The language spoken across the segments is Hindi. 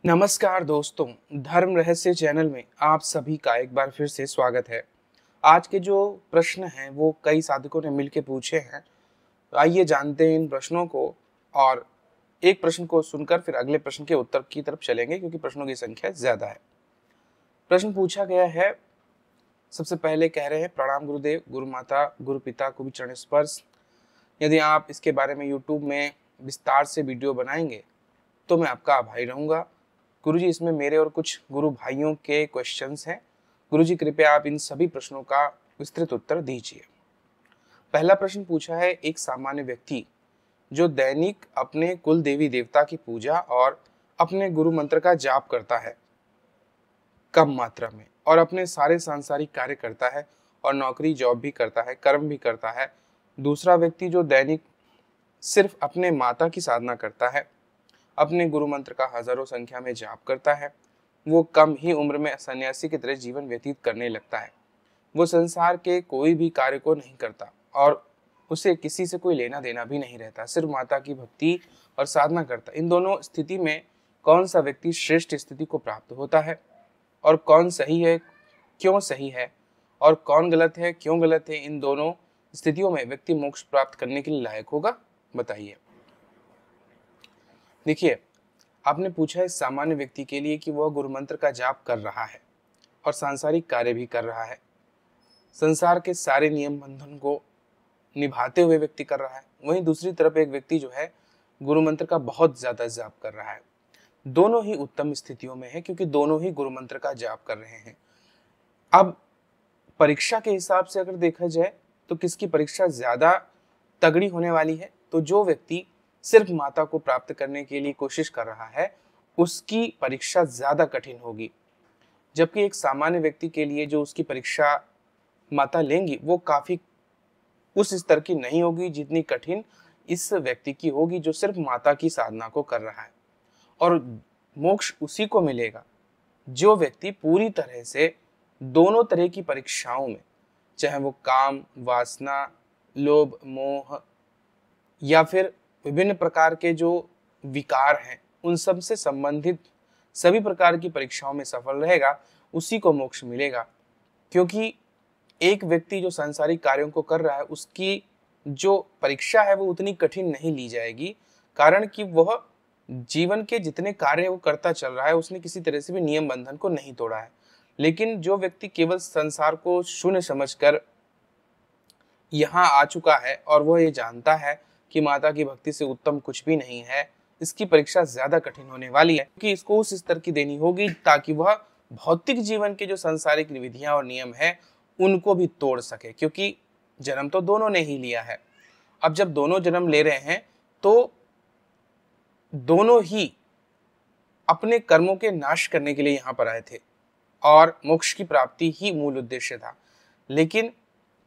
नमस्कार दोस्तों, धर्म रहस्य चैनल में आप सभी का एक बार फिर से स्वागत है। आज के जो प्रश्न हैं वो कई साधकों ने मिलकर पूछे हैं। आइए जानते हैं इन प्रश्नों को और एक प्रश्न को सुनकर फिर अगले प्रश्न के उत्तर की तरफ चलेंगे क्योंकि प्रश्नों की संख्या ज़्यादा है। प्रश्न पूछा गया है, सबसे पहले कह रहे हैं प्रणाम गुरुदेव, गुरु माता, गुरु पिता को भी चरण स्पर्श। यदि आप इसके बारे में यूट्यूब में विस्तार से वीडियो बनाएंगे तो मैं आपका आभारी रहूँगा। गुरुजी, इसमें मेरे और कुछ गुरु भाइयों के क्वेश्चंस हैं। गुरुजी, कृपया आप इन सभी प्रश्नों का विस्तृत उत्तर दीजिए। पहला प्रश्न पूछा है, एक सामान्य व्यक्ति जो दैनिक अपने कुल देवी देवता की पूजा और अपने गुरु मंत्र का जाप करता है कम मात्रा में और अपने सारे सांसारिक कार्य करता है और नौकरी जॉब भी करता है, कर्म भी करता है। दूसरा व्यक्ति जो दैनिक सिर्फ अपने माता की साधना करता है, अपने गुरु मंत्र का हजारों संख्या में जाप करता है, वो कम ही उम्र में सन्यासी की तरह जीवन व्यतीत करने लगता है। वो संसार के कोई भी कार्य को नहीं करता और उसे किसी से कोई लेना देना भी नहीं रहता, सिर्फ माता की भक्ति और साधना करता। इन दोनों स्थिति में कौन सा व्यक्ति श्रेष्ठ स्थिति को प्राप्त होता है और कौन सही है, क्यों सही है, और कौन गलत है, क्यों गलत है? इन दोनों स्थितियों में व्यक्ति मोक्ष प्राप्त करने के लिए लायक होगा, बताइए। देखिए, आपने पूछा है सामान्य व्यक्ति के लिए कि वह गुरु मंत्र का जाप कर रहा है और सांसारिक कार्य भी कर रहा है, संसार के सारे नियम बंधन को निभाते हुए व्यक्ति कर रहा है। वहीं दूसरी तरफ एक व्यक्ति जो है गुरु मंत्र का बहुत ज्यादा जाप कर रहा है। दोनों ही उत्तम स्थितियों में है क्योंकि दोनों ही गुरु मंत्र का जाप कर रहे हैं। अब परीक्षा के हिसाब से अगर देखा जाए तो किसकी परीक्षा ज्यादा तगड़ी होने वाली है, तो जो व्यक्ति सिर्फ माता को प्राप्त करने के लिए कोशिश कर रहा है उसकी परीक्षा ज्यादा कठिन होगी, जबकि एक सामान्य व्यक्ति के लिए जो उसकी परीक्षा माता लेंगी वो काफी उस स्तर की नहीं होगी जितनी कठिन इस व्यक्ति की होगी जो सिर्फ माता की साधना को कर रहा है। और मोक्ष उसी को मिलेगा जो व्यक्ति पूरी तरह से दोनों तरह की परीक्षाओं में, चाहे वो काम, वासना, लोभ, मोह या फिर विभिन्न प्रकार के जो विकार हैं उन सब से संबंधित सभी प्रकार की परीक्षाओं में सफल रहेगा, उसी को मोक्ष मिलेगा। क्योंकि एक व्यक्ति जो सांसारिक कार्यों को कर रहा है उसकी जो परीक्षा है वो उतनी कठिन नहीं ली जाएगी, कारण कि वह जीवन के जितने कार्य वो करता चल रहा है उसने किसी तरह से भी नियम बंधन को नहीं तोड़ा है। लेकिन जो व्यक्ति केवल संसार को शून्य समझकर यहाँ आ चुका है और वह ये जानता है कि माता की भक्ति से उत्तम कुछ भी नहीं है, इसकी परीक्षा ज्यादा कठिन होने वाली है क्योंकि इसको उस स्तर की देनी होगी ताकि वह भौतिक जीवन के जो सांसारिक विधियां और नियम है उनको भी तोड़ सके, क्योंकि जन्म तो दोनों ने ही लिया है। अब जब दोनों जन्म ले रहे हैं तो दोनों ही अपने कर्मों के नाश करने के लिए यहाँ पर आए थे और मोक्ष की प्राप्ति ही मूल उद्देश्य था। लेकिन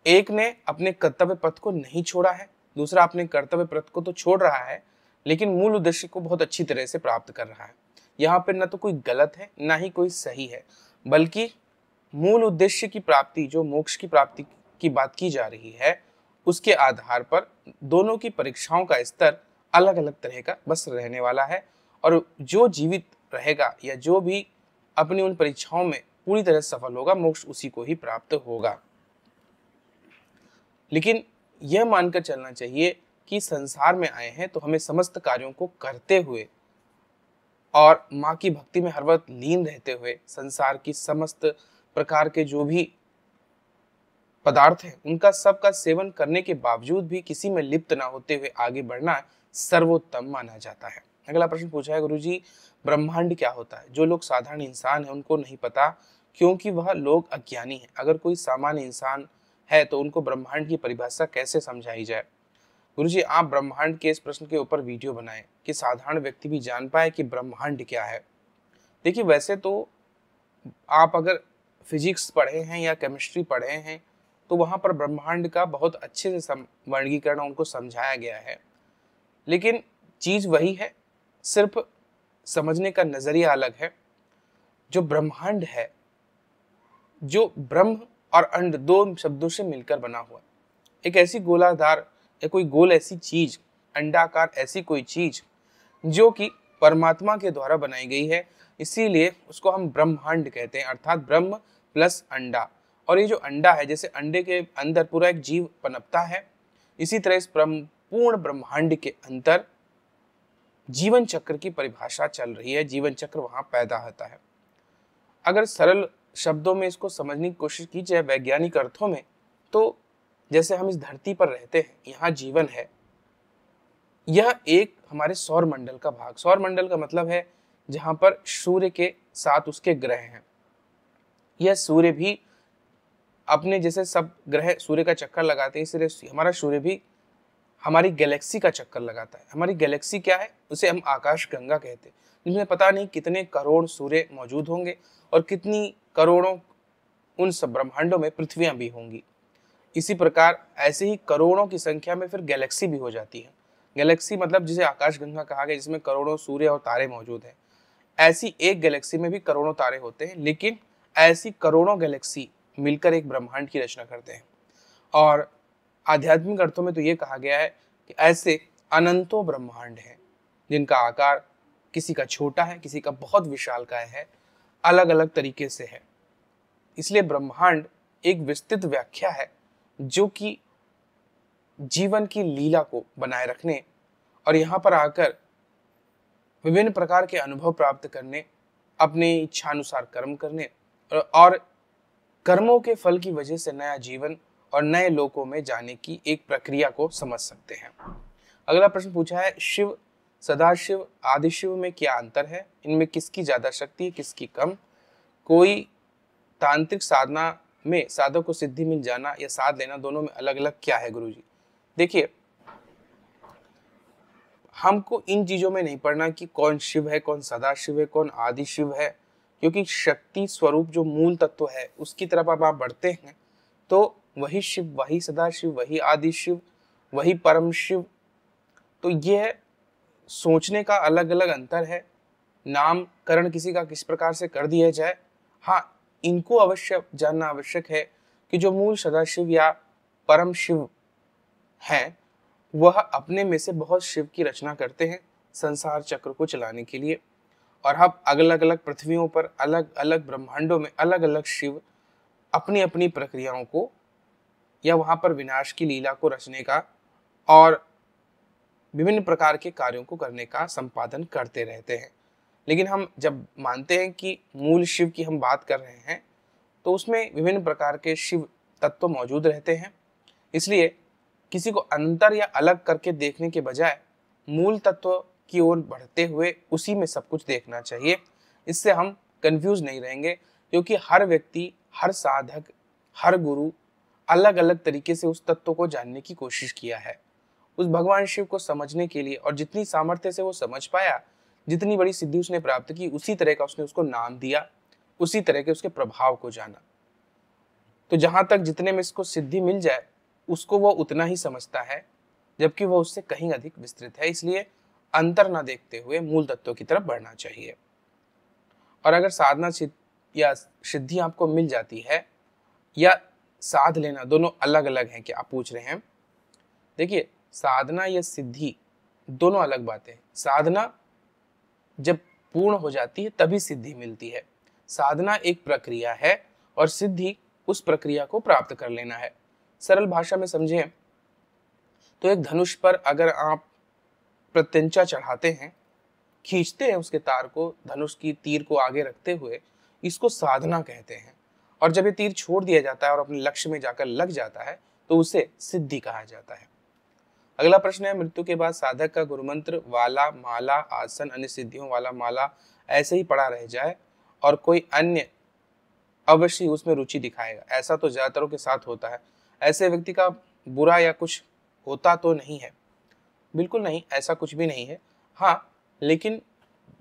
एक ने अपने कर्तव्य पथ को नहीं छोड़ा है, दूसरा अपने कर्तव्य पथ को तो छोड़ रहा है लेकिन मूल उद्देश्य को बहुत अच्छी तरह से प्राप्त कर रहा है। यहाँ पर न तो कोई गलत है ना ही कोई सही है, बल्कि मूल उद्देश्य की प्राप्ति, जो मोक्ष की प्राप्ति की बात की जा रही है, उसके आधार पर दोनों की परीक्षाओं का स्तर अलग अलग तरह का बस रहने वाला है और जो जीवित रहेगा या जो भी अपनी उन परीक्षाओं में पूरी तरह सफल होगा, मोक्ष उसी को ही प्राप्त होगा। लेकिन यह मानकर चलना चाहिए कि संसार में आए हैं तो हमें समस्त कार्यों को करते हुए और माँ की भक्ति में हर वक्त लीन रहते हुए संसार की समस्त प्रकार के जो भी पदार्थ हैं उनका सबका सेवन करने के बावजूद भी किसी में लिप्त ना होते हुए आगे बढ़ना सर्वोत्तम माना जाता है। अगला प्रश्न पूछा है, गुरुजी ब्रह्मांड क्या होता है? जो लोग साधारण इंसान हैं उनको नहीं पता क्योंकि वह लोग अज्ञानी हैं। अगर कोई सामान्य इंसान है तो उनको ब्रह्मांड की परिभाषा कैसे समझाई जाए? गुरुजी, आप ब्रह्मांड के इस प्रश्न के ऊपर वीडियो बनाएं कि साधारण व्यक्ति भी जान पाए कि ब्रह्मांड क्या है। देखिए, वैसे तो आप अगर फिजिक्स पढ़े हैं या केमिस्ट्री पढ़े हैं तो वहां पर ब्रह्मांड का बहुत अच्छे से वर्गीकरण उनको समझाया गया है, लेकिन चीज वही है, सिर्फ समझने का नजरिया अलग है। जो ब्रह्मांड है, जो ब्रह्म और अंड दो शब्दों से मिलकर बना हुआ, एक ऐसी गोलाधार या कोई गोल ऐसी चीज, अंडाकार ऐसी कोई चीज जो कि परमात्मा के द्वारा बनाई गई है, इसीलिए उसको हम ब्रह्मांड कहते हैं, अर्थात ब्रह्म प्लस अंडा। और ये जो अंडा है, जैसे अंडे के अंदर पूरा एक जीव पनपता है, इसी तरह इस पूर्ण ब्रह्मांड के अंदर जीवन चक्र की परिभाषा चल रही है, जीवन चक्र वहां पैदा होता है। अगर सरल शब्दों में इसको समझने की कोशिश की जाए वैज्ञानिक अर्थों में, तो जैसे हम इस धरती पर रहते हैं, यहाँ जीवन है, यह एक हमारे सौर मंडल का भाग, सौर मंडल का मतलब है जहां पर सूर्य के साथ उसके ग्रह हैं। यह सूर्य भी अपने जैसे सब ग्रह सूर्य का चक्कर लगाते हैं, इसलिए हमारा सूर्य भी हमारी गैलेक्सी का चक्कर लगाता है। हमारी गैलेक्सी क्या है, उसे हम आकाश गंगा कहते हैं, जिसमें पता नहीं कितने करोड़ सूर्य मौजूद होंगे और कितनी करोड़ों उन सब ब्रह्मांडों में पृथ्वियां भी होंगी। इसी प्रकार ऐसे ही करोड़ों की संख्या में फिर गैलेक्सी भी हो जाती है। गैलेक्सी मतलब जिसे आकाश गंगा कहा गया, जिसमें करोड़ों सूर्य और तारे मौजूद हैं। ऐसी एक गैलेक्सी में भी करोड़ों तारे होते हैं, लेकिन ऐसी करोड़ों गैलेक्सी मिलकर एक ब्रह्मांड की रचना करते हैं। और आध्यात्मिक अर्थों में तो ये कहा गया है कि ऐसे अनंतों ब्रह्मांड हैं जिनका आकार किसी का छोटा है, किसी का बहुत विशालकाय है, अलग अलग तरीके से है। इसलिए ब्रह्मांड एक विस्तृत व्याख्या है जो कि जीवन की लीला को बनाए रखने और यहाँ पर आकर विभिन्न प्रकार के अनुभव प्राप्त करने, अपने इच्छानुसार कर्म करने और कर्मों के फल की वजह से नया जीवन और नए लोकों में जाने की एक प्रक्रिया को समझ सकते हैं। अगला प्रश्न पूछा है, शिव, सदाशिव, आदिशिव में क्या अंतर है? इनमें किसकी ज्यादा शक्ति है, किसकी कम? कोई तांत्रिक साधना में साधक को सिद्धि मिल जाना या साध लेना, दोनों में अलग अलग क्या है गुरुजी? देखिए, हमको इन चीजों में नहीं पढ़ना कि कौन शिव है, कौन सदाशिव है, कौन आदि शिव है, क्योंकि शक्ति स्वरूप जो मूल तत्व है उसकी तरफ अब आप बढ़ते हैं तो वही शिव, वही सदाशिव, वही आदि शिव, वही परम शिव। तो यह सोचने का अलग अलग अंतर है। नामकरण किसी का किस प्रकार से कर दिया जाए, हाँ, इनको अवश्य जानना आवश्यक है कि जो मूल सदाशिव या परम शिव हैं, वह अपने में से बहुत शिव की रचना करते हैं संसार चक्र को चलाने के लिए। और अब अलग अलग पृथ्वियों पर, अलग अलग ब्रह्मांडों में अलग अलग शिव अपनी अपनी प्रक्रियाओं को या वहां पर विनाश की लीला को रचने का और विभिन्न प्रकार के कार्यों को करने का संपादन करते रहते हैं। लेकिन हम जब मानते हैं कि मूल शिव की हम बात कर रहे हैं, तो उसमें विभिन्न प्रकार के शिव तत्व मौजूद रहते हैं। इसलिए किसी को अंतर या अलग करके देखने के बजाय मूल तत्व की ओर बढ़ते हुए उसी में सब कुछ देखना चाहिए। इससे हम कंफ्यूज नहीं रहेंगे, क्योंकि हर व्यक्ति, हर साधक, हर गुरु अलग अलग तरीके से उस तत्व को जानने की कोशिश किया है, उस भगवान शिव को समझने के लिए। और जितनी सामर्थ्य से वो समझ पाया, जितनी बड़ी सिद्धि उसने प्राप्त की, उसी तरह का उसने उसको नाम दिया, उसी तरह के उसके प्रभाव को जाना। तो जहां तक जितने में इसको सिद्धि मिल जाए उसको वो उतना ही समझता है, जबकि वो उससे कहीं अधिक विस्तृत है। इसलिए अंतर ना देखते हुए मूल तत्वों की तरफ बढ़ना चाहिए। और अगर साधना या सिद्धि आपको मिल जाती है या साध लेना, दोनों अलग अलग हैं क्या, आप पूछ रहे हैं? देखिए, साधना या सिद्धि दोनों अलग बातें हैं। साधना जब पूर्ण हो जाती है तभी सिद्धि मिलती है। साधना एक प्रक्रिया है और सिद्धि उस प्रक्रिया को प्राप्त कर लेना है। सरल भाषा में समझें तो एक धनुष पर अगर आप प्रत्यंचा चढ़ाते हैं, खींचते हैं उसके तार को, धनुष की तीर को आगे रखते हुए, इसको साधना कहते हैं। और जब ये तीर छोड़ दिया जाता है और अपने लक्ष्य में जाकर लग जाता है तो उसे सिद्धि कहा जाता है। अगला प्रश्न है, मृत्यु के बाद साधक का गुरुमंत्र वाला माला, आसन, अन्य सिद्धियों वाला माला ऐसे ही पड़ा रह जाए और कोई अन्य अवश्य उसमें रुचि दिखाएगा? ऐसा तो ज्यादातरों के साथ होता है। ऐसे व्यक्ति का बुरा या कुछ होता तो नहीं है, बिल्कुल नहीं, ऐसा कुछ भी नहीं है। हाँ, लेकिन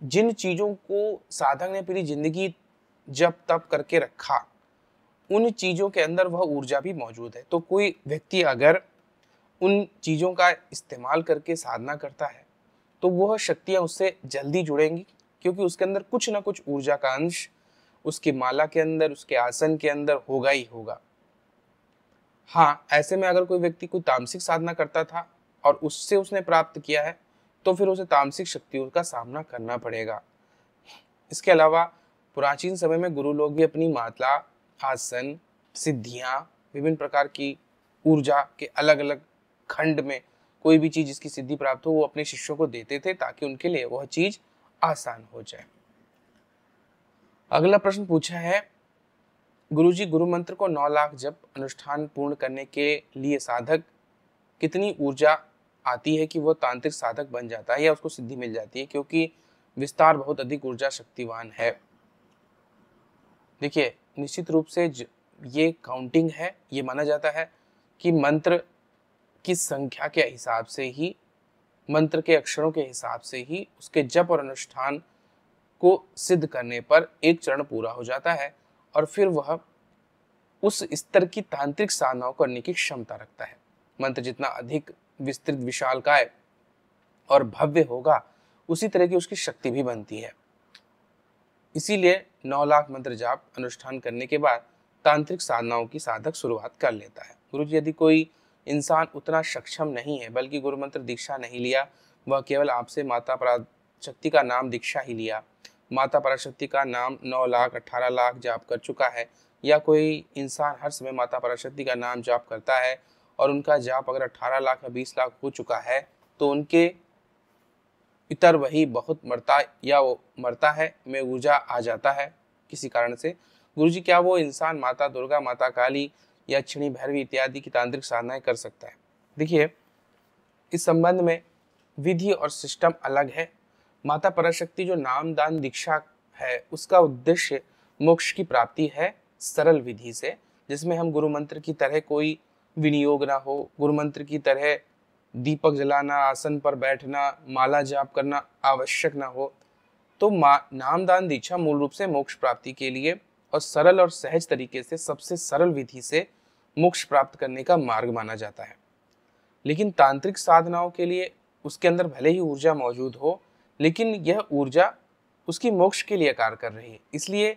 जिन चीजों को साधक ने पूरी जिंदगी जब तप करके रखा, उन चीजों के अंदर वह ऊर्जा भी मौजूद है। तो कोई व्यक्ति अगर उन चीजों का इस्तेमाल करके साधना करता है तो वह शक्तियां उससे जल्दी जुड़ेंगी, क्योंकि उसके अंदर कुछ ना कुछ ऊर्जा का अंश उसकी माला के अंदर, उसके आसन के अंदर होगा ही होगा। हाँ, ऐसे में अगर कोई व्यक्ति कोई तामसिक साधना करता था और उससे उसने प्राप्त किया है, तो फिर उसे तामसिक शक्तियों का सामना करना पड़ेगा। इसके अलावा प्राचीन समय में गुरु लोग भी अपनी मात्रा, आसन, सिद्धियां, विभिन्न प्रकार की ऊर्जा के अलग अलग खंड में कोई भी चीज जिसकी सिद्धि प्राप्त हो वो अपने शिष्यों को देते थे ताकि उनके लिए वह चीज आसान हो जाए। अगला प्रश्न पूछा है, गुरुजी गुरु मंत्र को 9 लाख जप अनुष्ठान पूर्ण करने के लिए साधक कितनी ऊर्जा आती है कि वो तांत्रिक साधक बन जाता है या उसको सिद्धि मिल जाती है, क्योंकि विस्तार बहुत अधिक ऊर्जा शक्तिवान है। देखिए, निश्चित रूप से ये काउंटिंग है, ये माना जाता है कि मंत्र की संख्या के हिसाब से ही, मंत्र के अक्षरों के हिसाब से ही उसके जप और अनुष्ठान को सिद्ध करने पर एक चरण पूरा हो जाता है और फिर वह उस स्तर की तांत्रिक साधनाओं करने की क्षमता रखता है। मंत्र जितना अधिक विस्तृत, विशालकाय और भव्य होगा उसी तरह की उसकी शक्ति भी बनती है। इसीलिए 9 लाख मंत्र जाप अनुष्ठान करने के बाद तांत्रिक साधनाओं की साधक शुरुआत कर लेता है। गुरुजी, यदि कोई इंसान उतना सक्षम नहीं है, बल्कि गुरु मंत्र दीक्षा नहीं लिया, वह केवल आपसे माता पराशक्ति का नाम दीक्षा ही लिया, माता पराशक्ति का नाम 9 लाख 18 लाख जाप कर चुका है, या कोई इंसान हर समय माता पराशक्ति का नाम जाप करता है और उनका जाप अगर 18 लाख या 20 लाख हो चुका है तो उनके इतर वही बहुत मरता या वो मरता है में ऊर्जा आ जाता है किसी कारण से। गुरुजी, क्या वो इंसान माता दुर्गा, माता काली या क्षिणी भैरवी इत्यादि की तांत्रिक साधनाएं कर सकता है? देखिए, इस संबंध में विधि और सिस्टम अलग है। माता पराशक्ति जो नाम दान दीक्षा है उसका उद्देश्य मोक्ष की प्राप्ति है सरल विधि से, जिसमें हम गुरु मंत्र की तरह कोई विनियोग ना हो, गुरु मंत्र की तरह दीपक जलाना, आसन पर बैठना, माला जाप करना आवश्यक ना हो। तो नाम दान दीक्षा मूल रूप से मोक्ष प्राप्ति के लिए और सरल और सहज तरीके से सबसे सरल विधि से मोक्ष प्राप्त करने का मार्ग माना जाता है। लेकिन तांत्रिक साधनाओं के लिए उसके अंदर भले ही ऊर्जा मौजूद हो, लेकिन यह ऊर्जा उसकी मोक्ष के लिए कार्य कर रही है। इसलिए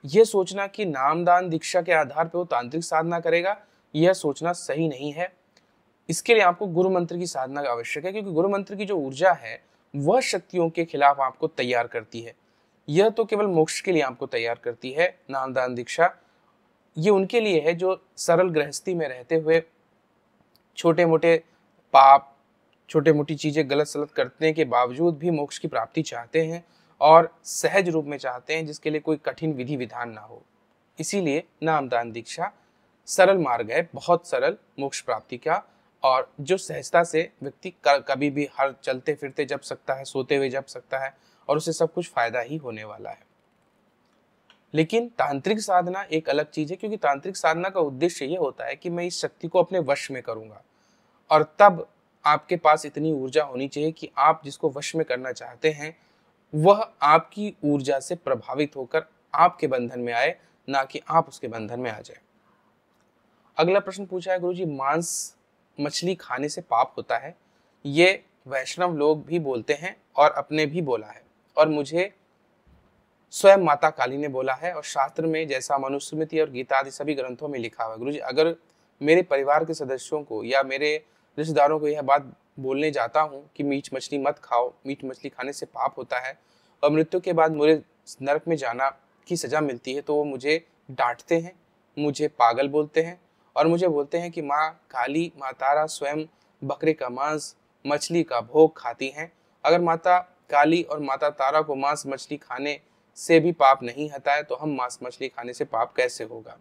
यह सोचना कि नाम दान दीक्षा के आधार पर वो तांत्रिक साधना करेगा, यह सोचना सही नहीं है। इसके लिए आपको गुरु मंत्र की साधना आवश्यक है, क्योंकि गुरु मंत्र की जो ऊर्जा है वह शक्तियों के खिलाफ आपको तैयार करती है। यह तो केवल मोक्ष के लिए आपको तैयार करती है। नाम दान दीक्षा ये उनके लिए है जो सरल गृहस्थी में रहते हुए छोटे मोटे पाप, छोटे मोटी चीजें गलत सलत करने के बावजूद भी मोक्ष की प्राप्ति चाहते हैं और सहज रूप में चाहते हैं, जिसके लिए कोई कठिन विधि विधान ना हो। इसीलिए नाम दान दीक्षा सरल मार्ग है, बहुत सरल मोक्ष प्राप्ति का, और जो सहजता से व्यक्ति कभी भी हर चलते फिरते जप सकता है, सोते हुए जप सकता है और उसे सब कुछ फायदा ही होने वाला है। लेकिन तांत्रिक साधना एक अलग चीज है, क्योंकि तांत्रिक साधना का उद्देश्य ये होता है कि मैं इस शक्ति को अपने वश में करूंगा, और तब आपके पास इतनी ऊर्जा होनी चाहिए कि आप जिसको वश में करना चाहते हैं वह आपकी ऊर्जा से प्रभावित होकर आपके बंधन में आए, ना कि आप उसके बंधन में आ जाए। अगला प्रश्न पूछा है, गुरुजी मांस मछली खाने से पाप होता है? ये वैष्णव लोग भी बोलते हैं और अपने भी बोला है, और मुझे स्वयं माता काली ने बोला है, और शास्त्र में जैसा मनुस्मृति और गीता आदि सभी ग्रंथों में लिखा हुआ है। गुरुजी, अगर मेरे परिवार के सदस्यों को या मेरे रिश्तेदारों को यह बात बोलने जाता हूँ कि मीट मछली मत खाओ, मीट मछली खाने से पाप होता है और मृत्यु के बाद मुझे नरक में जाना की सजा मिलती है, तो वो मुझे डांटते हैं, मुझे पागल बोलते हैं और मुझे बोलते हैं कि माँ काली, माँ तारा स्वयं बकरे का मांस, मछली का भोग खाती हैं। अगर माता काली और माता तारा को मांस मछली खाने से भी पाप नहीं हटा है तो हम मांस मछली खाने से पाप कैसे होगा?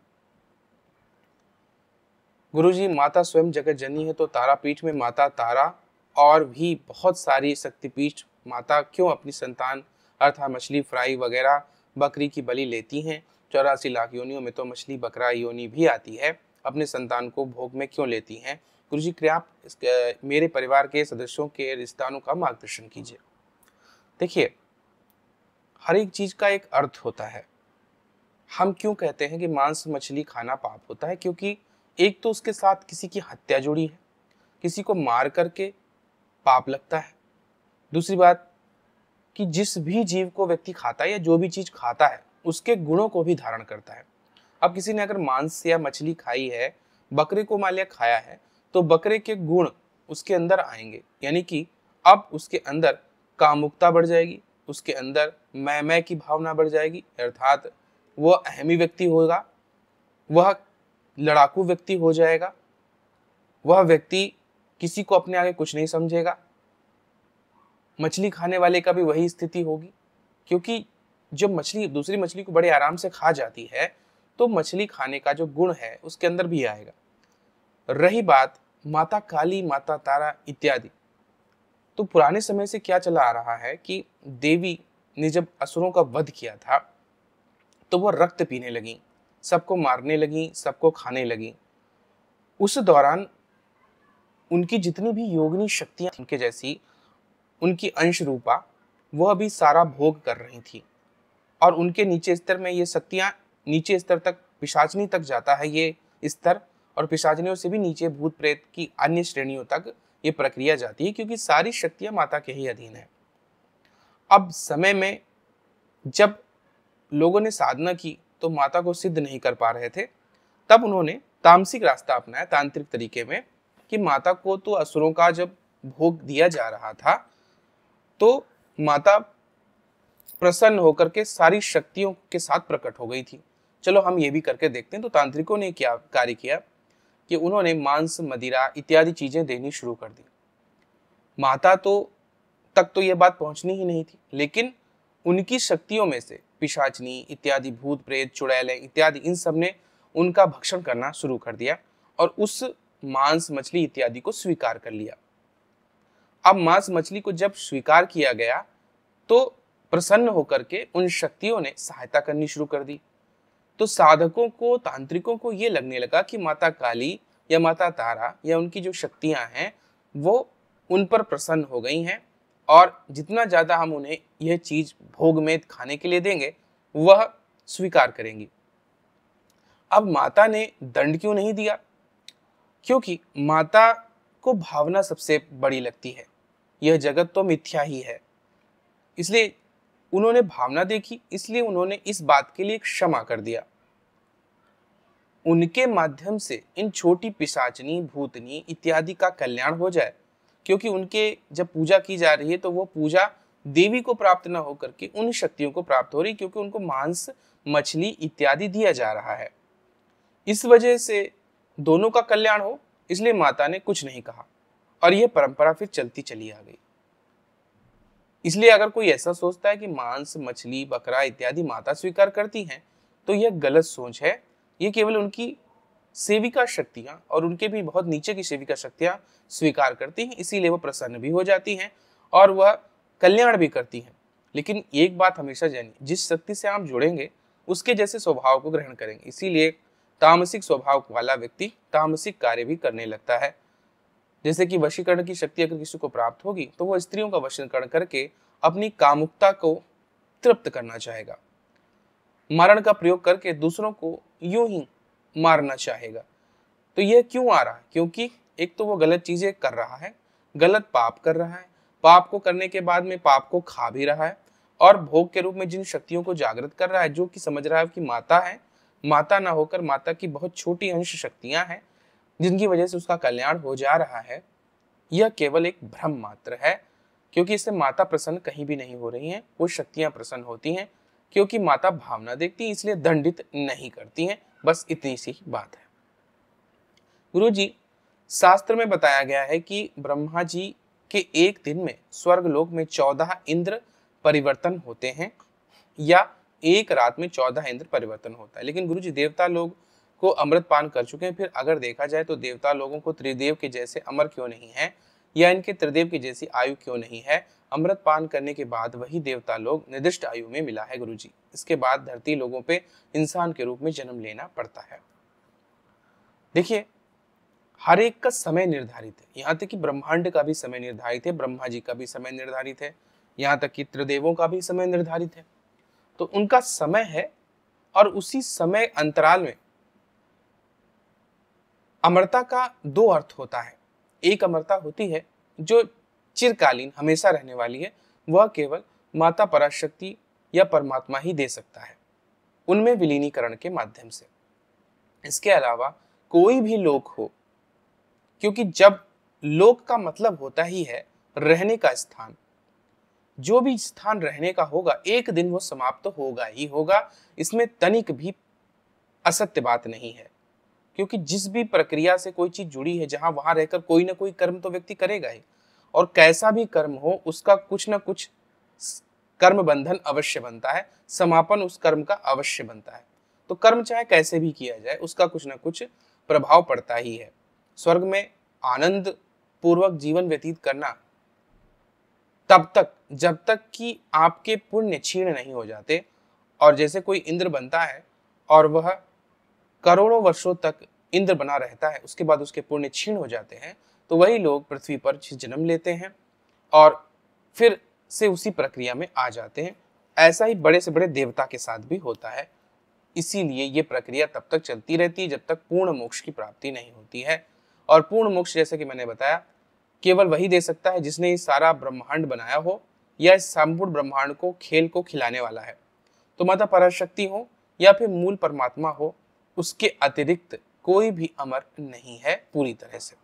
गुरुजी, माता स्वयं जगत जननी है, तो तारापीठ में माता तारा और भी बहुत सारी शक्तिपीठ माता क्यों अपनी संतान अर्थात मछली फ्राई वगैरह बकरी की बलि लेती हैं? 84 लाख योनियों में तो मछली बकरा योनि भी आती है, अपने संतान को भोग में क्यों लेती हैं? गुरुजी, कृपया आप मेरे परिवार के सदस्यों के रिश्तेदारों का मार्गदर्शन कीजिए। देखिए, हर एक चीज का एक अर्थ होता है। हम क्यों कहते हैं कि मांस मछली खाना पाप होता है? क्योंकि एक तो उसके साथ किसी की हत्या जुड़ी है, किसी को मार करके पाप लगता है। दूसरी बात कि जिस भी जीव को व्यक्ति खाता है या जो भी चीज खाता है उसके गुणों को भी धारण करता है। अब किसी ने अगर मांस या मछली खाई है, बकरे को मान लिया खाया है, तो बकरे के गुण उसके अंदर आएंगे, यानी कि अब उसके अंदर कामुकता बढ़ जाएगी, उसके अंदर मैं की भावना बढ़ जाएगी, अर्थात वह अहमी व्यक्ति होगा, वह लड़ाकू व्यक्ति हो जाएगा, वह व्यक्ति किसी को अपने आगे कुछ नहीं समझेगा। मछली खाने वाले का भी वही स्थिति होगी, क्योंकि जब मछली दूसरी मछली को बड़े आराम से खा जाती है तो मछली खाने का जो गुण है उसके अंदर भी आएगा। रही बात माता काली, माता तारा इत्यादि, तो पुराने समय से क्या चला आ रहा है कि देवी ने जब असुरों का वध किया था तो वो रक्त पीने लगी, सबको मारने लगी, सबको खाने लगी। उस दौरान उनकी जितनी भी योगिनी शक्तियां उनके जैसी, उनकी अंश रूपा, वह भी सारा भोग कर रही थी। और उनके नीचे स्तर में ये शक्तियां, नीचे स्तर तक पिशाचनी तक जाता है ये स्तर, और पिशाचनियों से भी नीचे भूत प्रेत की अन्य श्रेणियों तक ये प्रक्रिया जाती है, क्योंकि सारी शक्तियां माता के ही अधीन है। अब समय में जब लोगों ने साधना की तो माता को सिद्ध नहीं कर पा रहे थे, तब उन्होंने तामसिक रास्ता अपनाया, तांत्रिक तरीके में, कि माता को तो असुरों का जब भोग दिया जा रहा था तो माता प्रसन्न होकर के सारी शक्तियों के साथ प्रकट हो गई थी। चलो हम ये भी करके देखते हैं। तो तांत्रिकों ने क्या कार्य किया कि उन्होंने मांस, मदिरा इत्यादि चीजें देनी शुरू कर दी। माता तक तो ये बात पहुंचनी ही नहीं थी, लेकिन उनकी शक्तियों में से पिशाचनी इत्यादि, भूत प्रेत, चुड़ैलें इत्यादि, इन सब ने उनका भक्षण करना शुरू कर दिया और उस मांस, मछली इत्यादि को स्वीकार कर लिया। अब मांस मछली को जब स्वीकार किया गया तो प्रसन्न होकर के उन शक्तियों ने सहायता करनी शुरू कर दी। तो साधकों को, तांत्रिकों को ये लगने लगा कि माता काली या माता तारा या उनकी जो शक्तियां हैं वो उन पर प्रसन्न हो गई हैं, और जितना ज्यादा हम उन्हें यह चीज भोग में खाने के लिए देंगे वह स्वीकार करेंगी। अब माता ने दंड क्यों नहीं दिया? क्योंकि माता को भावना सबसे बड़ी लगती है, यह जगत तो मिथ्या ही है, इसलिए उन्होंने भावना देखी, इसलिए उन्होंने इस बात के लिए क्षमा कर दिया। उनके माध्यम से इन छोटी पिशाचनी, भूतनी इत्यादि का कल्याण हो जाए, क्योंकि उनके जब पूजा की जा रही है तो वो पूजा देवी को प्राप्त न होकर के उन शक्तियों को प्राप्त हो रही, क्योंकि उनको मांस, मछली इत्यादि दिया जा रहा है। इस वजह से दोनों का कल्याण हो, इसलिए माता ने कुछ नहीं कहा और यह परंपरा फिर चलती चली आ गई। इसलिए अगर कोई ऐसा सोचता है कि मांस, मछली, बकरा इत्यादि माता स्वीकार करती हैं तो यह गलत सोच है। ये केवल उनकी सेविका शक्तियां और उनके भी बहुत नीचे की सेविका शक्तियां स्वीकार करती हैं, इसीलिए वो प्रसन्न भी हो जाती हैं और वह कल्याण भी करती हैं। लेकिन एक बात हमेशा जानिए, जिस शक्ति से आप जुड़ेंगे उसके जैसे स्वभाव को ग्रहण करेंगे। इसीलिए तामसिक स्वभाव वाला व्यक्ति तामसिक कार्य भी करने लगता है। जैसे कि वशीकरण की शक्ति अगर किसी को प्राप्त होगी तो वह स्त्रियों का वशीकरण करके अपनी कामुकता को तृप्त करना चाहेगा, मारण का प्रयोग करके दूसरों को यूं ही मारना चाहेगा। तो यह क्यों आ रहा है? क्योंकि एक तो वो गलत चीजें कर रहा है, गलत पाप कर रहा है, पाप को करने के बाद में पाप को खा भी रहा है, और भोग के रूप में जिन शक्तियों को जागृत कर रहा है, जो कि समझ रहा है कि माता है, माता ना होकर माता की बहुत छोटी अंश शक्तियां हैं जिनकी वजह से उसका कल्याण हो जा रहा है, यह केवल एक भ्रम मात्र है। क्योंकि इससे माता प्रसन्न कहीं भी नहीं हो रही हैं, वो शक्तियां प्रसन्न होती हैं, क्योंकि माता भावना देखती है, इसलिए दंडित नहीं करती हैं। बस इतनी सी बात है। गुरुजी, शास्त्र में बताया गया है कि ब्रह्मा जी के एक दिन में स्वर्ग लोक में 14 इंद्र परिवर्तन होते हैं, या एक रात में 14 इंद्र परिवर्तन होता है। लेकिन गुरुजी, देवता लोग को अमृत पान कर चुके हैं, फिर अगर देखा जाए तो देवता लोगों को त्रिदेव के जैसे अमर क्यों नहीं है, या इनके त्रिदेव की जैसी आयु क्यों नहीं है? अमृत पान करने के बाद वही देवता लोग निर्दिष्ट आयु में मिला है गुरुजी। इसके बाद धरती लोगों पे इंसान के रूप में जन्म लेना पड़ता है। देखिए, हर एक का समय निर्धारित है, यहाँ तक कि ब्रह्मांड का भी समय निर्धारित है, ब्रह्मा जी का भी समय निर्धारित है, यहाँ तक कि त्रिदेवों का भी समय निर्धारित है। तो उनका समय है, और उसी समय अंतराल में अमरता का दो अर्थ होता है। एक अमरता होती है जो चिरकालीन, हमेशा रहने वाली है, वह केवल माता पराशक्ति या परमात्मा ही दे सकता है, उनमें विलीनीकरण के माध्यम से। इसके अलावा कोई भी लोक हो, क्योंकि जब लोक का मतलब होता ही है रहने का स्थान, जो भी स्थान रहने का होगा एक दिन वो समाप्त तो होगा ही होगा, इसमें तनिक भी असत्य बात नहीं है। क्योंकि जिस भी प्रक्रिया से कोई चीज जुड़ी है, जहां वहां रहकर कोई ना कोई कर्म तो व्यक्ति करेगा ही, और कैसा भी कर्म हो उसका कुछ ना कुछ कर्म बंधन अवश्य बनता है, समापन उस कर्म का अवश्य बनता है। तो कर्म चाहे कैसे भी किया जाए उसका कुछ ना कुछ प्रभाव पड़ता ही है। स्वर्ग में आनंद पूर्वक जीवन व्यतीत करना तब तक जब तक कि आपके पुण्य क्षीण नहीं हो जाते। और जैसे कोई इंद्र बनता है और वह करोड़ों वर्षों तक इंद्र बना रहता है, उसके बाद उसके पुण्य क्षीण हो जाते हैं, तो वही लोग पृथ्वी पर जन्म लेते हैं और फिर से उसी प्रक्रिया में आ जाते हैं। ऐसा ही बड़े से बड़े देवता के साथ भी होता है। इसीलिए ये प्रक्रिया तब तक चलती रहती है जब तक पूर्ण मोक्ष की प्राप्ति नहीं होती है। और पूर्ण मोक्ष जैसे कि मैंने बताया केवल वही दे सकता है जिसने ये सारा ब्रह्मांड बनाया हो या इस संपूर्ण ब्रह्मांड को खेल को खिलाने वाला है। तो माता पराशक्ति हो या फिर मूल परमात्मा हो, उसके अतिरिक्त कोई भी अमर नहीं है पूरी तरह से।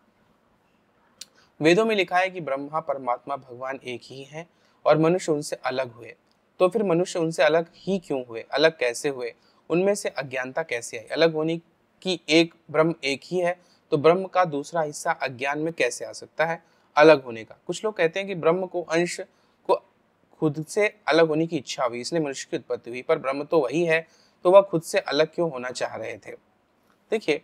वेदों में लिखा है कि ब्रह्मा परमात्मा भगवान एक ही हैं और मनुष्य उनसे अलग हुए। तो फिर मनुष्य उनसे अलग ही क्यों हुए, अलग कैसे हुए, उनमें से अज्ञानता कैसे आई? अलग होने की एक ब्रह्म एक ही है, तो ब्रह्म का दूसरा हिस्सा अज्ञान में कैसे आ सकता है अलग होने का? कुछ लोग कहते हैं कि ब्रह्म को अंश को खुद से अलग होने की इच्छा हुई इसलिए मनुष्य की उत्पत्ति हुई, पर ब्रह्म तो वही है, तो वह खुद से अलग क्यों होना चाह रहे थे? देखिए,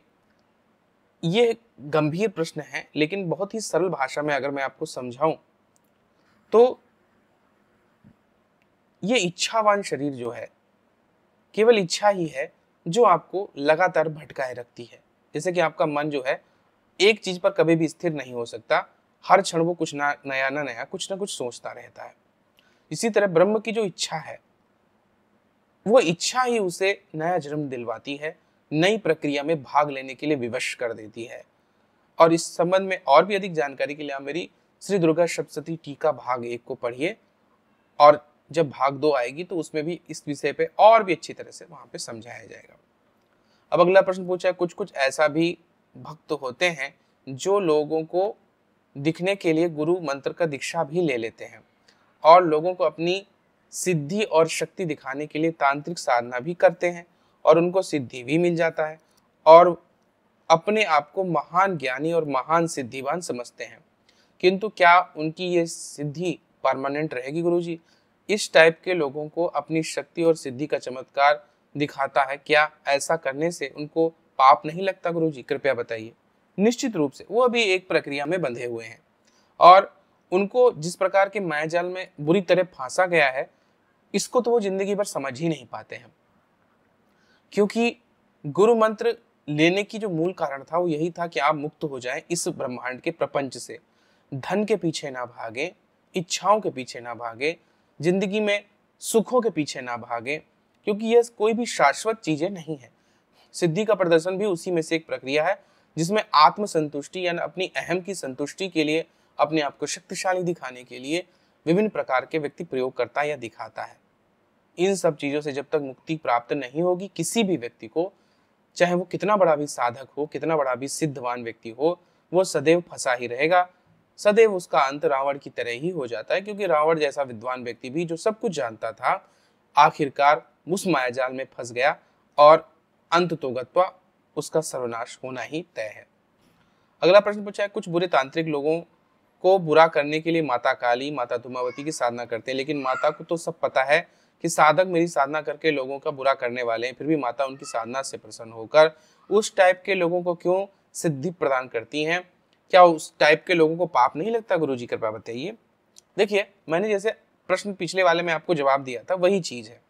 ये गंभीर प्रश्न है, लेकिन बहुत ही सरल भाषा में अगर मैं आपको समझाऊं तो ये इच्छावान शरीर जो है केवल इच्छा ही है जो आपको लगातार भटकाए रखती है। जैसे कि आपका मन जो है एक चीज पर कभी भी स्थिर नहीं हो सकता, हर क्षण वो कुछ ना नया कुछ ना कुछ सोचता रहता है। इसी तरह ब्रह्म की जो इच्छा है वो इच्छा ही उसे नया जन्म दिलवाती है, नई प्रक्रिया में भाग लेने के लिए विवश कर देती है। और इस संबंध में और भी अधिक जानकारी के लिए आप मेरी श्री दुर्गा सप्तशती टीका भाग 1 को पढ़िए, और जब भाग 2 आएगी तो उसमें भी इस विषय पे और भी अच्छी तरह से वहां पे समझाया जाएगा। अब अगला प्रश्न पूछा है, कुछ कुछ ऐसा भी भक्त होते हैं जो लोगों को दिखने के लिए गुरु मंत्र का दीक्षा भी ले लेते हैं और लोगों को अपनी सिद्धि और शक्ति दिखाने के लिए तांत्रिक साधना भी करते हैं और उनको सिद्धि भी मिल जाता है और अपने आप को महान ज्ञानी और महान सिद्धिवान समझते हैं। किंतु क्या उनकी ये सिद्धि परमानेंट रहेगी गुरुजी? इस टाइप के लोगों को अपनी शक्ति और सिद्धि का चमत्कार दिखाता है, क्या ऐसा करने से उनको पाप नहीं लगता गुरुजी? कृपया बताइए। निश्चित रूप से वो अभी एक प्रक्रिया में बंधे हुए हैं और उनको जिस प्रकार के मायाजाल में बुरी तरह फांसा गया है, इसको तो वो जिंदगी भर समझ ही नहीं पाते हैं। क्योंकि गुरु मंत्र लेने की जो मूल कारण था वो यही था कि आप मुक्त हो जाएं इस ब्रह्मांड के प्रपंच से, धन के पीछे ना भागे, इच्छाओं के पीछे ना भागे, जिंदगी में सुखों के पीछे ना भागे, क्योंकि यह कोई भी शाश्वत चीजें नहीं है। सिद्धि का प्रदर्शन भी उसी में से एक प्रक्रिया है जिसमें आत्म संतुष्टि यानी अपनी अहम की संतुष्टि के लिए, अपने आप को शक्तिशाली दिखाने के लिए विभिन्न प्रकार के व्यक्ति प्रयोग करता या दिखाता है। इन सब चीजों से जब तक मुक्ति प्राप्त नहीं होगी किसी भी व्यक्ति को, चाहे वो कितना बड़ा भी साधक हो, कितना बड़ा भी सिद्धवान व्यक्ति हो, वो सदैव फंसा ही रहेगा। सदैव उसका अंत रावण की तरह ही हो जाता है, क्योंकि रावण जैसा विद्वान व्यक्ति भी जो सब कुछ जानता था आखिरकार उस मायाजाल में फंस गया और अंत तो गत्वा उसका सर्वनाश होना ही तय है। अगला प्रश्न पूछा है, कुछ बुरे तांत्रिक लोगों को बुरा करने के लिए माता काली, माता धूमावती की साधना करते हैं, लेकिन माता को तो सब पता है कि साधक मेरी साधना करके लोगों का बुरा करने वाले हैं, फिर भी माता उनकी साधना से प्रसन्न होकर उस टाइप के लोगों को क्यों सिद्धि प्रदान करती हैं? क्या उस टाइप के लोगों को पाप नहीं लगता गुरुजी? कृपया बताइए। देखिए, मैंने जैसे प्रश्न पिछले वाले में आपको जवाब दिया था वही चीज है।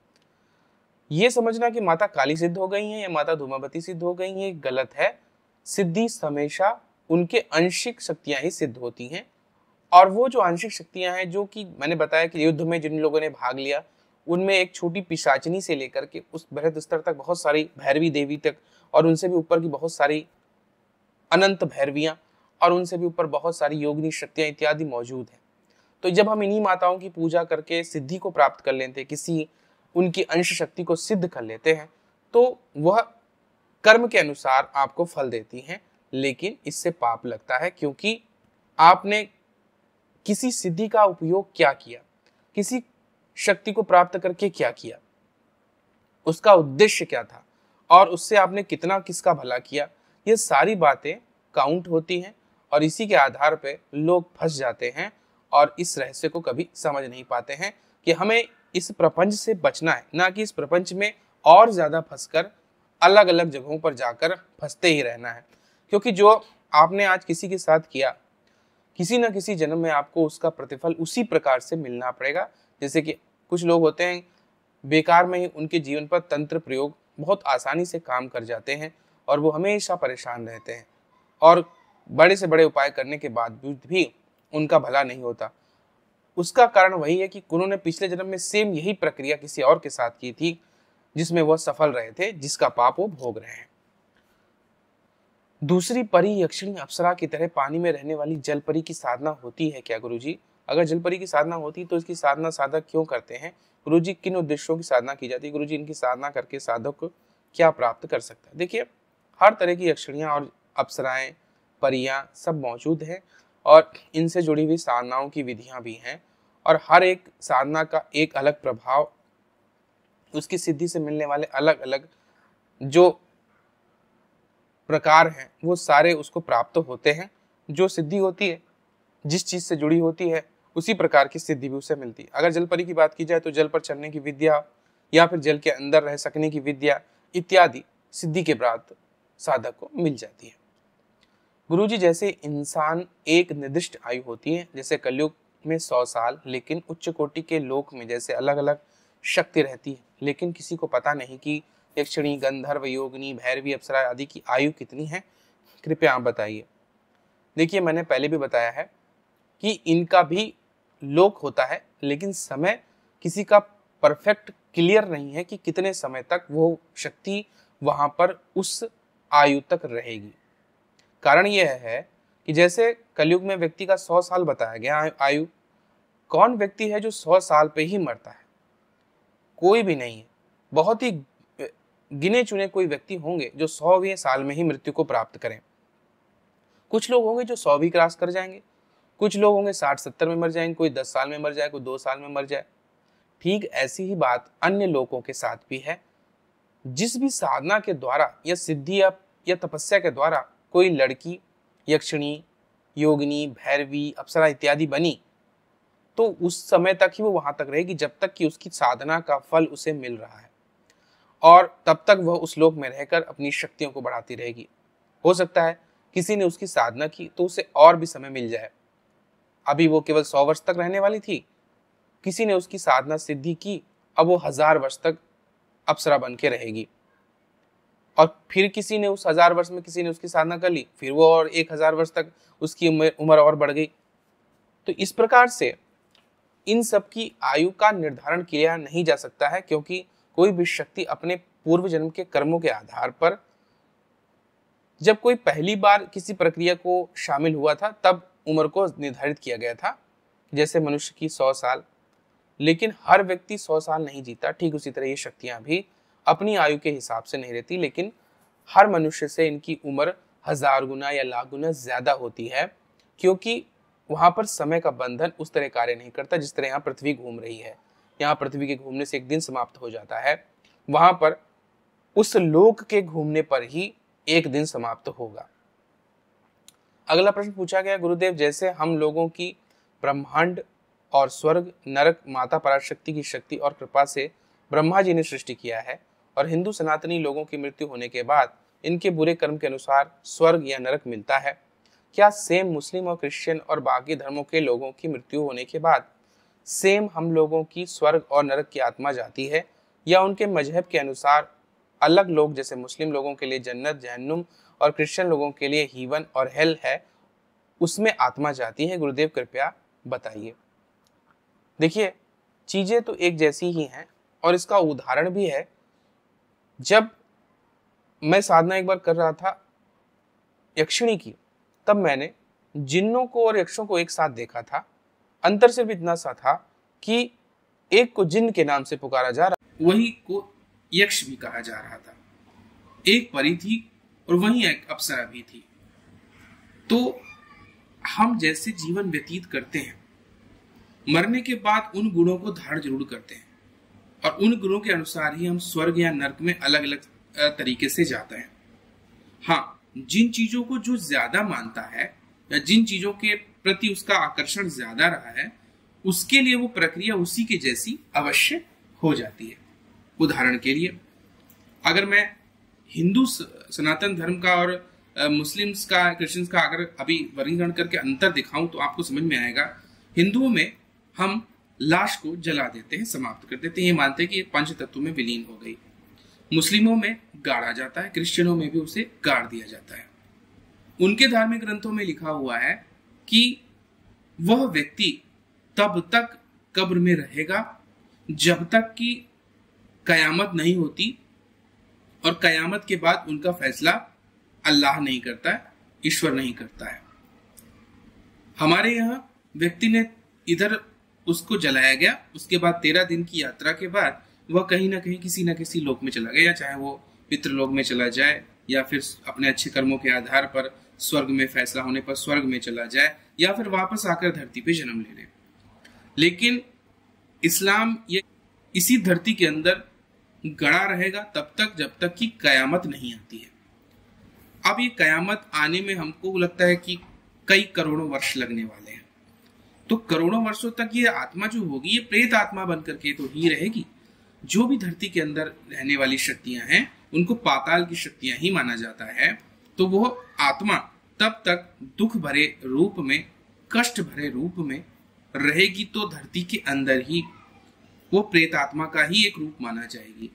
ये समझना कि माता काली सिद्ध हो गई हैं या माता धूमावती सिद्ध हो गई हैं गलत है। सिद्धि हमेशा उनके आंशिक शक्तियां ही सिद्ध होती हैं, और वो जो आंशिक शक्तियां हैं जो कि मैंने बताया कि युद्ध में जिन लोगों ने भाग लिया उनमें एक छोटी पिशाचिनी से लेकर के उस बृहद स्तर तक बहुत सारी भैरवी देवी तक, और उनसे भी ऊपर की बहुत सारी अनंत भैरवियां, और उनसे भी ऊपर बहुत सारी योगिनी शक्तियां इत्यादि मौजूद हैं। तो जब हम इन्हीं माताओं की पूजा करके सिद्धि को प्राप्त कर लेते हैं, किसी उनकी अंश शक्ति को सिद्ध कर लेते हैं, तो वह कर्म के अनुसार आपको फल देती हैं, लेकिन इससे पाप लगता है, क्योंकि आपने किसी सिद्धि का उपयोग क्या किया, किसी शक्ति को प्राप्त करके क्या किया, उसका उद्देश्य क्या था और उससे आपने कितना किसका भला किया, ये सारी बातें काउंट होती हैं और इसी के आधार पे लोग फंस जाते हैं और इस रहस्य को कभी समझ नहीं पाते हैं कि हमें इस प्रपंच से बचना है, ना कि इस प्रपंच में और ज्यादा फंसकर अलग अलग जगहों पर जाकर फंसते ही रहना है। क्योंकि जो आपने आज किसी के साथ किया, किसी न किसी जन्म में आपको उसका प्रतिफल उसी प्रकार से मिलना पड़ेगा। जैसे कि कुछ लोग होते हैं बेकार में ही उनके जीवन पर तंत्र प्रयोग बहुत आसानी से काम कर जाते हैं और वो हमेशा परेशान रहते हैं और बड़े से बड़े उपाय करने के बाद भी उनका भला नहीं होता। उसका कारण वही है कि उन्होंने पिछले जन्म में सेम यही प्रक्रिया किसी और के साथ की थी जिसमें वह सफल रहे थे, जिसका पाप वो भोग रहे हैं। दूसरी परी यक्षिणी अप्सरा की तरह पानी में रहने वाली जल परी की साधना होती है क्या गुरुजी? अगर जल परी की साधना होती तो इसकी साधना साधक क्यों करते हैं गुरुजी? किन उद्देश्यों की साधना की जाती है गुरुजी? इनकी साधना करके साधक को क्या प्राप्त कर सकता है? देखिए, हर तरह की यक्षिणियां और अप्सराएं, परियां सब मौजूद हैं और इनसे जुड़ी हुई साधनाओं की विधियां भी हैं और हर एक साधना का एक अलग प्रभाव, उसकी सिद्धि से मिलने वाले अलग अलग जो प्रकार हैं वो सारे उसको प्राप्त होते हैं। जो सिद्धि होती है जिस चीज से जुड़ी होती है उसी प्रकार की सिद्धि भी उसे मिलती है। अगर जल परी की बात की जाए तो जल पर चलने की विद्या या फिर जल के अंदर रह सकने की विद्या इत्यादि सिद्धि के प्राप्त साधक को मिल जाती है। गुरुजी, जैसे इंसान एक निर्दिष्ट आयु होती है, जैसे कलयुग में 100 साल, लेकिन उच्च कोटि के लोक में जैसे अलग अलग शक्ति रहती है, लेकिन किसी को पता नहीं कि यक्षिणी, गंधर्व, योगिनी, भैरवी, अप्सरा आदि की आयु कितनी है। कृपया आप बताइए। देखिए, मैंने पहले भी बताया है कि इनका भी लोक होता है, लेकिन समय किसी का परफेक्ट क्लियर नहीं है कि कितने समय तक वो शक्ति वहां पर उस आयु तक रहेगी। कारण यह है कि जैसे कलयुग में व्यक्ति का 100 साल बताया गया आयु, कौन व्यक्ति है जो 100 साल पे ही मरता है? कोई भी नहीं है। बहुत ही गिने चुने कोई व्यक्ति होंगे जो 100वें साल में ही मृत्यु को प्राप्त करें। कुछ लोग होंगे जो 100 भी क्रॉस कर जाएंगे, कुछ लोग होंगे 60-70 में मर जाएंगे, कोई 10 साल में मर जाए, कोई 2 साल में मर जाए। ठीक ऐसी ही बात अन्य लोगों के साथ भी है। जिस भी साधना के द्वारा या सिद्धि या तपस्या के द्वारा कोई लड़की यक्षिणी, योगिनी, भैरवी, अप्सरा इत्यादि बनी, तो उस समय तक ही वो वहां तक रहेगी जब तक कि उसकी साधना का फल उसे मिल रहा है और तब तक वह उस लोक में रहकर अपनी शक्तियों को बढ़ाती रहेगी। हो सकता है किसी ने उसकी साधना की तो उसे और भी समय मिल जाए। अभी वो केवल 100 वर्ष तक रहने वाली थी, किसी ने उसकी साधना सिद्धि की, अब वो 1000 वर्ष तक अप्सरा बन के रहेगी। और फिर किसी ने उस 1000 वर्ष में किसी ने उसकी साधना कर ली, फिर वो और 1000 वर्ष तक उसकी उम्र और बढ़ गई। तो इस प्रकार से इन सब की आयु का निर्धारण किया नहीं जा सकता है, क्योंकि कोई भी शक्ति अपने पूर्व जन्म के कर्मों के आधार पर, जब कोई पहली बार किसी प्रक्रिया को शामिल हुआ था तब उम्र को निर्धारित किया गया था, जैसे मनुष्य की 100 साल, लेकिन हर व्यक्ति 100 साल नहीं जीता। ठीक उसी तरह ये शक्तियां भी अपनी आयु के हिसाब से नहीं रहती, लेकिन हर मनुष्य से इनकी उम्र 1000 गुना या लाख गुना ज्यादा होती है, क्योंकि वहां पर समय का बंधन उस तरह कार्य नहीं करता जिस तरह यहाँ पृथ्वी घूम रही है। यहाँ पृथ्वी के घूमने से एक दिन समाप्त हो जाता है, वहां पर उस लोक के घूमने पर ही एक दिन समाप्त होगा। अगला प्रश्न पूछा गया, गुरुदेव, जैसे हम लोगों की ब्रह्मांड और स्वर्ग, नरक माता पराशक्ति की शक्ति और कृपा से ब्रह्मा जी ने सृष्टि किया है और हिंदू सनातनी लोगों की मृत्यु होने के बाद इनके बुरे कर्म के अनुसार स्वर्ग या नरक मिलता है, क्या सेम मुस्लिम और क्रिश्चियन और बाकी धर्मों के लोगों की मृत्यु होने के बाद सेम हम लोगों की स्वर्ग और नरक की आत्मा जाती है, या उनके मजहब के अनुसार अलग लोग, जैसे मुस्लिम लोगों के लिए जन्नत, जहन्नुम और क्रिश्चियन लोगों के लिए हीवन और हेल है, उसमें आत्मा जाती है? गुरुदेव कृपया बताइए। देखिए, चीजें तो एक जैसी ही हैं और इसका उदाहरण भी है। जब मैं साधना एक बार कर रहा था यक्षिणी की, तब मैंने जिन्नों को और यक्षों को एक साथ देखा था। अंतर सिर्फ इतना सा था कि एक को जिन्न के नाम से पुकारा जा रहा, वही को यक्ष भी कहा जा रहा था। एक परी थी और वही एक अप्सरा भी थी। तो हम जैसे जीवन व्यतीत करते हैं मरने के बाद उन गुणों को धारण जरूर करते हैं और उन गुणों के अनुसार ही हम स्वर्ग या नरक में अलग अलग तरीके से जाते हैं। हाँ, जिन चीजों को जो ज्यादा मानता है या जिन चीजों के प्रति उसका आकर्षण ज्यादा रहा है, उसके लिए वो प्रक्रिया उसी के जैसी अवश्य हो जाती है। उदाहरण के लिए, अगर मैं हिंदू सनातन धर्म का और मुस्लिम्स का, क्रिश्चियंस का अगर अभी वर्गीकरण करके अंतर दिखाऊं तो आपको समझ में आएगा। हिंदुओं में हम लाश को जला देते हैं, समाप्त कर देते हैं, ये मानते हैं कि पंच तत्व में विलीन हो गई। मुस्लिमों में गाड़ा जाता है, क्रिश्चियनों में भी उसे गाड़ दिया जाता है। उनके धार्मिक ग्रंथों में लिखा हुआ है कि वह व्यक्ति तब तक कब्र में रहेगा जब तक कि कयामत नहीं होती, और कयामत के बाद उनका फैसला अल्लाह नहीं करता है, ईश्वर नहीं करता है। हमारे यहाँ व्यक्ति ने इधर उसको जलाया गया, उसके बाद 13 दिन की यात्रा के बाद वह कहीं ना कहीं किसी न किसी लोक में चला गया, चाहे वो पितृलोक में चला जाए या फिर अपने अच्छे कर्मों के आधार पर स्वर्ग में फैसला होने पर स्वर्ग में चला जाए, या फिर वापस आकर धरती पे जन्म ले ले। लेकिन इस्लाम ये इसी धरती के अंदर गड़ा रहेगा तब तक जब तक कि कयामत नहीं आती है। अब ये कयामत आने में हमको लगता है कि कई करोड़ों वर्ष लगने वाले हैं, तो करोड़ों वर्षों तक ये आत्मा जो होगी ये प्रेत आत्मा बनकर के तो ही रहेगी। जो भी धरती के अंदर रहने वाली शक्तियां हैं उनको पाताल की शक्तियां ही माना जाता है, तो वो आत्मा तब तक दुख भरे रूप में, कष्ट भरे रूप में रहेगी, तो धरती के अंदर ही वो प्रेत आत्मा का ही एक रूप माना जाएगी।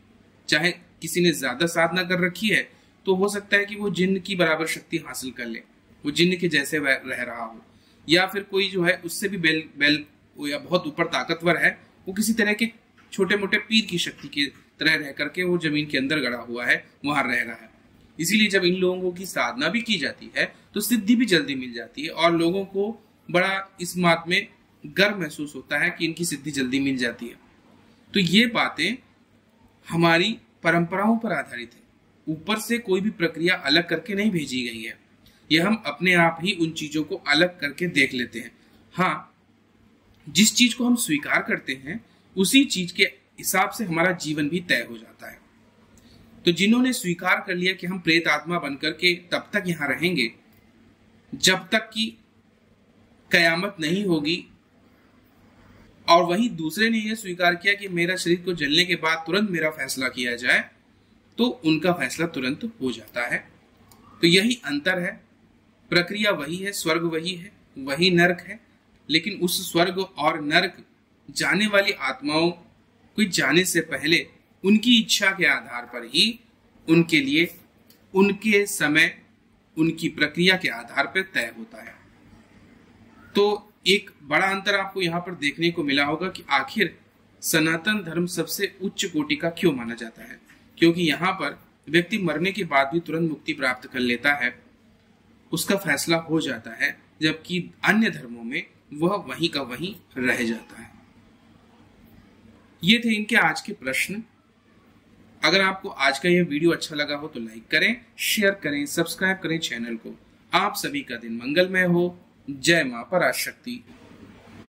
चाहे किसी ने ज्यादा साधना कर रखी है तो हो सकता है कि वो जिन्न की बराबर शक्ति हासिल कर ले, वो जिन्न के जैसे रह रहा हो, या फिर कोई जो है उससे भी बेल या बहुत ऊपर ताकतवर है, वो किसी तरह के छोटे मोटे पीर की शक्ति की तरह रह करके वो जमीन के अंदर गड़ा हुआ है, वहां रह रहा है। इसीलिए जब इन लोगों की साधना भी की जाती है तो सिद्धि भी जल्दी मिल जाती है और लोगों को बड़ा इस बात में गर्व महसूस होता है कि इनकी सिद्धि जल्दी मिल जाती है। तो ये बातें हमारी परंपराओं पर आधारित है, ऊपर से कोई भी प्रक्रिया अलग करके नहीं भेजी गई है, ये हम अपने आप ही उन चीजों को अलग करके देख लेते हैं। हाँ, जिस चीज को हम स्वीकार करते हैं उसी चीज के हिसाब से हमारा जीवन भी तय हो जाता है। तो जिन्होंने स्वीकार कर लिया कि हम प्रेत आत्मा बनकर के तब तक यहां रहेंगे जब तक कि कयामत नहीं होगी, और वहीं दूसरे ने यह स्वीकार किया कि मेरा शरीर को जलने के बाद तुरंत मेरा फैसला किया जाए, तो उनका फैसला तुरंत हो जाता है। तो यही अंतर है, प्रक्रिया वही है, स्वर्ग वही है, वही नरक है, लेकिन उस स्वर्ग और नरक जाने वाली आत्माओं को जाने से पहले उनकी इच्छा के आधार पर ही उनके लिए उनके समय, उनकी प्रक्रिया के आधार पर तय होता है। तो एक बड़ा अंतर आपको यहाँ पर देखने को मिला होगा कि आखिर सनातन धर्म सबसे उच्च कोटि का क्यों माना जाता है, क्योंकि यहाँ पर व्यक्ति मरने के बाद भी तुरंत मुक्ति प्राप्त कर लेता है, उसका फैसला हो जाता है, जबकि अन्य धर्मों में वह वहीं का वहीं रह जाता है। ये थे इनके आज के प्रश्न। अगर आपको आज का यह वीडियो अच्छा लगा हो तो लाइक करें, शेयर करें, सब्सक्राइब करें चैनल को। आप सभी का दिन मंगलमय हो। जय मां पराशक्ति।